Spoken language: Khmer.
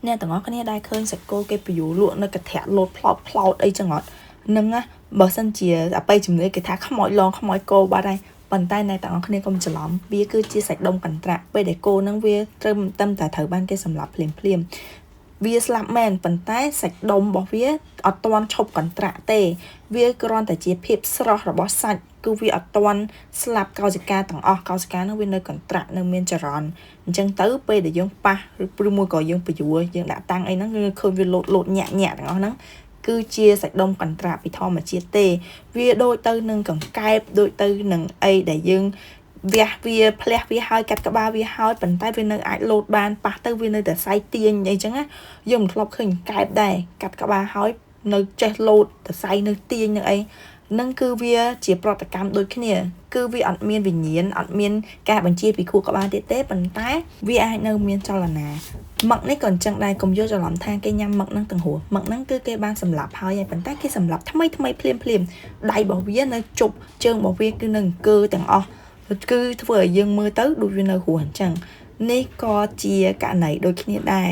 nè tụi nó cái này đai khơi sạch cô cái ví dụ luôn nó cái thẻ lột plot ấy chẳng ngọt nâng á bờ sân chìa à bay chùm lấy cái thẻ không mọi lon không mọi cô ba đây bàn tay này tụi nó cái này không chả lắm bia cứ chia sạch đông cẩn trạ bây để cô nâng bia tâm tại thời ban cái sầm lạp phimវាស្លាប់មែនប៉ុន្តែសាច់ដុំរបស់វាអត់ទាន់ឈប់កន្ត្រាក់ទេវាគ្រាន់តែជាភាពស្រស់របស់សាច់គឺវាអត់ទាន់ស្លាប់កោសិកាទាំងអស់កោសិកានោះវានៅកន្ត្រាក់នៅមានចរន្តអញ្ចឹងទៅពេលដែលយើងប៉ះឬមួយក៏យើងបញ្យួរយើងដាក់តាំងអីហ្នឹងគឺឃើញវាលោតញាក់ទាំងអស់ហ្នឹងគឺជាសាច់ដុំកន្ត្រាក់ពីធម្មជាតិទេវាដូចទៅនឹងកង្កែបដូចទៅនឹងអីដែលយើងវះវាផ្លះវាហើយកាត់ក្បាលវាហើយប៉ុន្តែវានៅអាចលោតបានប៉ះទៅវានៅតែសៃទាញអីចឹងណាយើងមិនធ្លាប់ឃើញកែបដែរកាត់ក្បាលហើយនៅចេះលោតតែសៃនៅទាញនៅអីនឹងគឺវាជាប្រតិកម្មដូចគ្នាគឺវាអត់មានវិញ្ញាណអត់មានការបញ្ជាពីខួរក្បាលទៀតទេប៉ុន្តែវាអាចនៅមានចលនាមឹកនេះក៏អញ្ចឹងដែរកុំយកច្រឡំថាគេញ៉ាំមឹកហ្នឹងទាំងហួរមឹកហ្នឹងគឺគេបានសម្លាប់ហើយប៉ុន្តែគេសម្លាប់ថ្មីភ្លាមដៃរបស់វានៅជប់ជើងរបស់វាគឺនៅអង្គើទាំងអស់គឺធ្វើឲ្យយើងមើលទៅដូចវានៅរស់អញ្ចឹងនេះក៏ជាករណីដូចគ្នាដែរ